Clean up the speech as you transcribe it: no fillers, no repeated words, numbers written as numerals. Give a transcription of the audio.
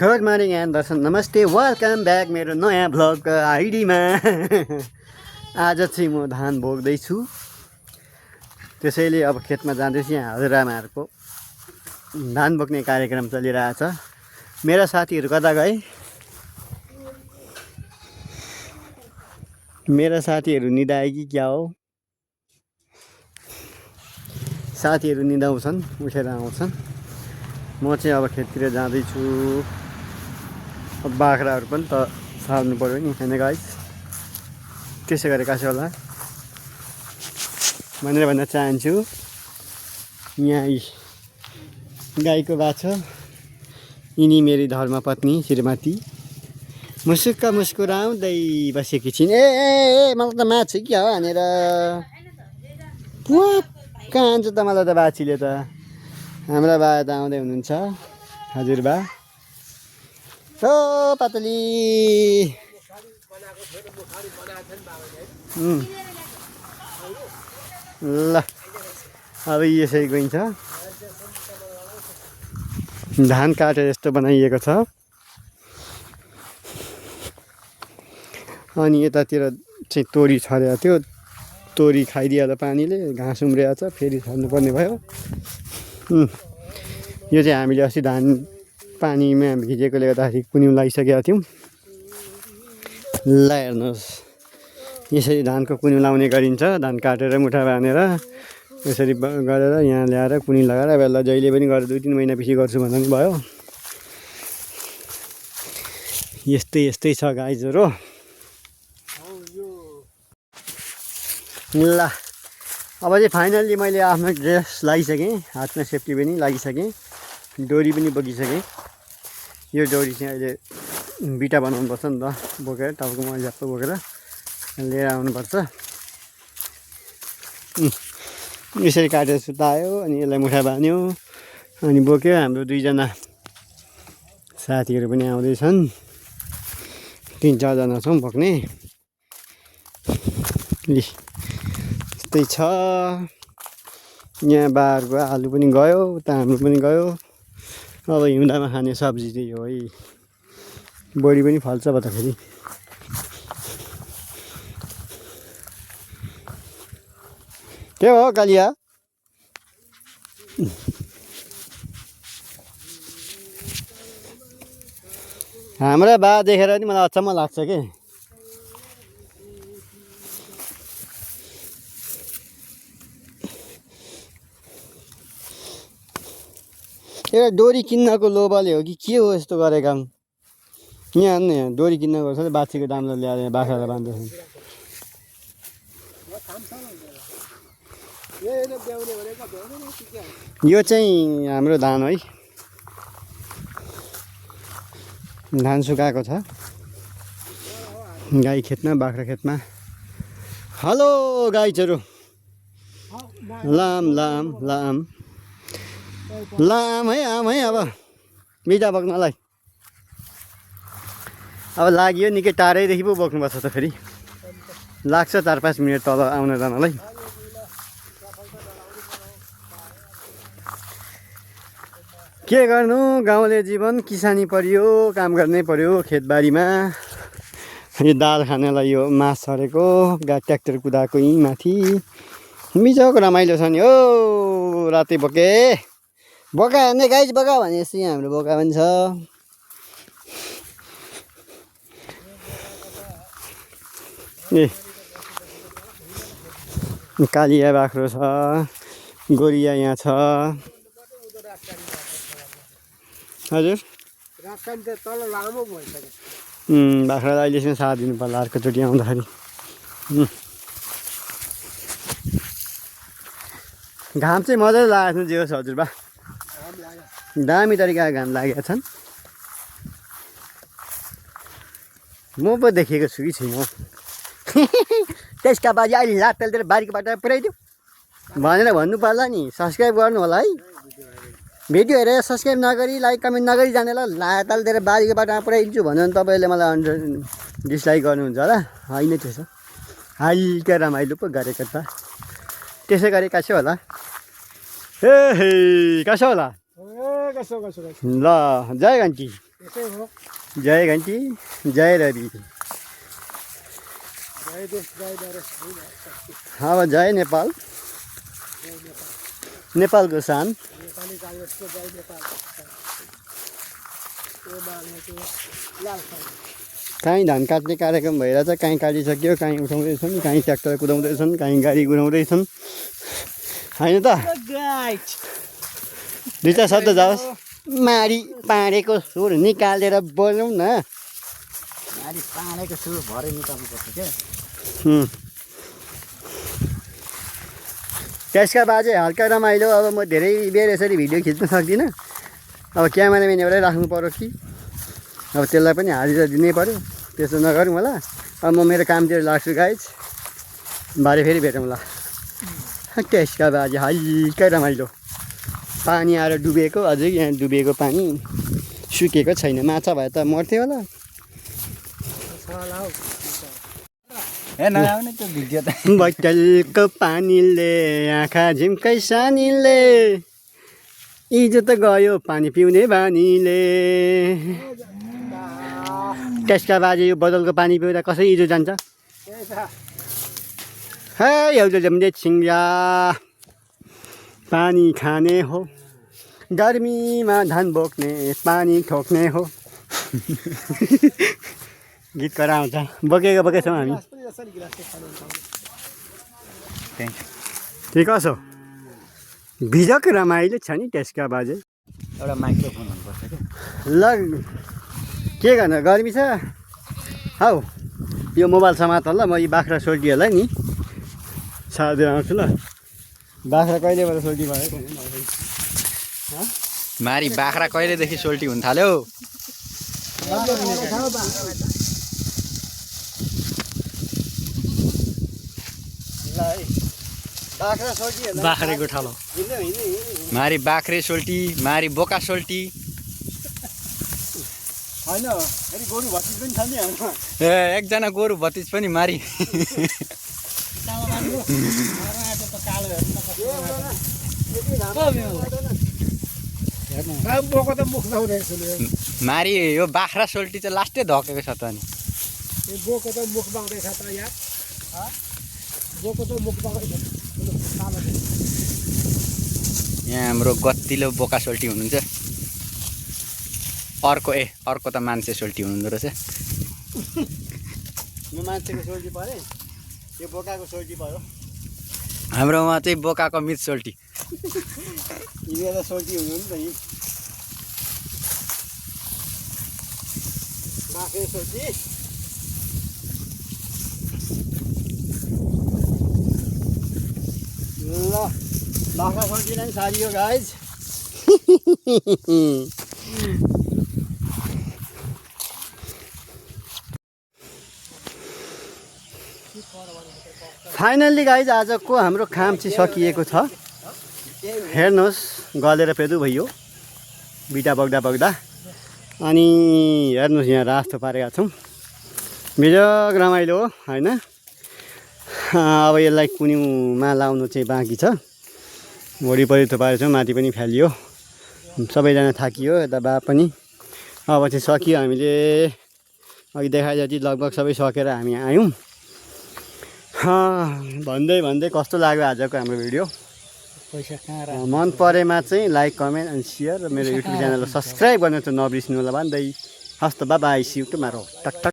Good morning and दर्शन नमस्ते welcome back मेरो नयाँ भ्लगको आइडीमा। आज चाहिँ म धान बोक्दैछु, त्यसैले अब खेतमा जाँदैछु। यहाँ हजुरआमाहरूको धान बोक्ने कार्यक्रम चलिरहेछ। मेरा साथीहरू कता गए? मेरा साथीहरू निदाए कि क्या हो? साथीहरू निदाउँछन्, उठेर आउँछन्। म चाहिँ अब खेततिर जाँदैछु। अब बाख्राहरू पनि त सार्नु पर्यो नि, होइन गाइस? त्यसै गरे कसो होला भनेर भन्न चाहन्छु। यहाँ गाईको बाछो, यिनी मेरी धर्मपत्नी श्रीमती मुसुक्क मुस्कुराउँदै बसेकी छिन्। ए ए ए मलाई त माछे क्या हो भनेर पुवा कान्छ त मलाई त बाछीले त। हाम्रा बा त आउँदै हुनुहुन्छ, हजुरबा। ओ पातली ल अब यसै गइन्छ। धान काटेर यस्तो बनाइएको छ। अनि यतातिर चाहिँ तोरी छरेको थियो, तोरी खाइदिएर पानीले घाँस उम्रिएको छ, फेरि छर्नुपर्ने भयो। यो चाहिँ हामीले अस्ति धान पानीमा भिजेकोले गर्दाखेरि कुन्यु लगाइसकेका थियौँ। ल हेर्नुहोस्, यसरी धानको कुन्यु लाउने गरिन्छ। धान काटेर मुठा बाँधेर यसरी गरेर यहाँ ल्याएर कुन्यु लगाएर बेला जहिले पनि गरेर 2-3 महिना पछि गर्छु भन्दा पनि भयो। यस्तै यस्तै छ गाइजहरू। ल अब चाहिँ फाइनल्ली मैले आफ्नो ड्रेस लगाइसकेँ, हातमा सेफ्टी पनि लगाइसकेँ, डोरी पनि बोकिसकेँ। यो डोरी चाहिँ अहिले बिटा बनाउनुपर्छ नि त, बोकेर टाउकोमा ज्याप्प बोकेर लिएर आउनुपर्छ। यसरी काटेर सुतायो, अनि यसलाई मुठा बान्यो, अनि बोक्यो। हाम्रो 2जना साथीहरू पनि आउँदैछन्, 3-4 जना छौँ बोक्ने। यस्तै छ। यहाँ बारको आलु पनि गयो, उता हाम्रो पनि गयो। अब हिउँदामा खाने सब्जी चाहिँ हो है, बोडी पनि फल्छ त फेरि। के हो कालिया? हाम्रा बा देखेर पनि मलाई अचम्म लाग्छ के। एउटा डोरी किन्नको लोभले हो कि के हो यस्तो गरेका हुन्? यहाँ हेर्नु, यहाँ डोरी किन्नको छ, बाछीको दामले ल्याएर बाख्रालाई बाँध्दैछन्। यो चाहिँ हाम्रो धान है, धान सुकाएको छ। गाई खेतमा, बाख्रा खेतमा। हेलो गाईचहरू, लाम लाम लाम लाम है, आम है। अब बिटा बोक्नलाई अब लाग्यो, निकै टाढैदेखि पो बोक्नुपर्छ त फेरि। लाग्छ 4-5 मिनट तल आउन जानलाई। के गर्नु, गाउँले जीवन, किसानी परियो, काम गर्नै पर्यो खेतबारीमा। यो दाल खानेलाई यो मास छरेको, ट्र्याक्टर कुदाएको यहीँ माथि बिजोको रमाइलो छ नि। हो राति बोके बोका हेर्ने गाइज, बोका भनेपछि हाम्रो बोका पनि छ। ए कालिया बाख्रो छ, गोरिया यहाँ छ। हजुर बाख्रालाई अहिलेसम्म साथ दिनु पर्ला, अर्कोचोटि आउँदाखेरि। घाम चाहिँ मजाले लागेको छ जे होस् हजुरबा, दामी तरिकाको घाम लागेका छन्। म पो देखेको छु कि छैन त्यसका बाजी अहिले लात तेलतिर बारीको बाटो पुऱ्याइदियो भनेर भन्नु पर्ला नि। सब्सक्राइब गर्नु होला है, भिडियो हेरेर सब्सक्राइब नगरी लाइक कमेन्ट नगरी जानेलाई लात तेलतिर बारीको बाटोमा पुऱ्याइदिन्छु भन्यो भने तपाईँले मलाई डिसलाइक गर्नुहुन्छ होला। होइन त्यसो, हल्का रमाइलो पो गरेको त। त्यसै गरी कसो होला? ए कसो होला? ल जय घन्टी। त्यसै हो। जय घन्टी जय रवि। जय देश जय नरेश होइन। अब जय नेपाल, नेपालको शान। नेपाली काङ्ग्रेसको जय नेपाल। त्यो माग्नेको लाल साई। काहीँ धान काट्ने कार्यक्रम भइरहेछ, काहीँ काटिसक्यो, काहीँ उठाउँदैछन्, काहीँ ट्र्याक्टर कुदाउँदैछन्, काहीँ गाडी गुडाउँदैछन् होइन त। दुई चार शब्द जाओस्। माडी पाँडेको सुर निकालेर बोलौँ न। माडी पाँडेको सुर भरे निकाल्नुपर्छ क्या। त्यसका बाजे हल्का रमाइलो। अब म धेरै बेर यसरी भिडियो खिच्न सक्दिनँ। अब क्यामेराम्यान एउटै राख्नु पऱ्यो कि अब त्यसलाई पनि हाजिरा दिनै पऱ्यो। त्यसो नगरौँ होला। अब म मेरो कामतिर लाग्छु गाइज। भरे फेरि भेटौँला। त्यसका बाजे हल्का रमाइलो। पानी आएर डुबेको, अझै यहाँ डुबेको पानी सुकेको छैन। माछा भए त मर्थ्यो होला। बोतलको पानीले आँखा झिम्कै सानीले इज्जत गयो पानी पिउने बानीले। त्यसका बाजे यो बोतलको पानी पिउँदा कसरी इज्जत जान्छ? हे एउटा जम्दे छिङ्गा पानी खाने हो, गर्मीमा धान बोक्ने पानी ठोक्ने हो। गीत कराउँछ। बोकेको बोकेछौँ हामी। के कसो भिजक रमाइलो छ नि त्यसका बाजे। एउटा माइक्रोफोन हुनुपर्छ क्या। ल के गर्न गर्मी छ। हौ यो मोबाइल समात ल। म यी बाख्रा सोल्टीहरूलाई नि साथै आउँछु ल। बाख्रा कहिलेबाट सोल्टी भयो? मारी बाख्रा कहिलेदेखि सोल्टी हुन थाल्यो? बाख्रेको ठालो मारी बाख्रे सोल्टी, मारी बोका सोल्टी। होइन फेरि गोरु भतिज पनि छ नि हाम्रोमा। ए एकजना गोरु भतिज पनि मारी। बोको त मुख नहुँदैछ। मारी यो बाख्रा सोल्टी चाहिँ लास्टै धकेको छ त अनि। बोको त मुख बाँड्दैछ त यार। बोको त मुख बाँड्दैछ। यहाँ हाम्रो गतिलो बोका सोल्टी हुनुहुन्छ। अर्को त मान्छे सोल्टी हुनुहुँदो रहेछ। यो मान्छेको सोल्टी पऱ्यो, यो बोकाको सोल्टी पऱ्यो। हाम्रोमा चाहिँ बोकाको मित सोल्टी। यिनीहरू त सोल्टी हुनु नि त यी बाख्रे सोल्टी। ल बाख्रा सोल्टीलाई पनि सारियो गाइज। फाइनल्ली गाइज आजको हाम्रो काम चाहिँ सकिएको छ। हेर्नुहोस् गलेर पेदु भयो बिटा बग्दा बग्दा। अनि हेर्नुहोस् यहाँ रास्तो पारेका छौँ। बिजक रमाइलो हो होइन। अब यसलाई कुन्युमा लाउनु चाहिँ बाँकी छ। वरिपरि थुपारेको छौँ, माथि पनि फालियो। सबैजना थाकियो, यता बा पनि। अब चाहिँ सकियो। हामीले अघि देखाए जति लगभग सबै सकेर हामी आयौँ। भन्दै कस्तो लाग्यो आजको हाम्रो भिडियो? मन परेमा चाहिँ लाइक कमेन्ट एन्ड सेयर र मेरो युट्युब च्यानललाई सब्सक्राइब गर्न चाहिँ नबिर्सिनु होला भन्दै हस्त बाई सी यु टुमारो। टक टक।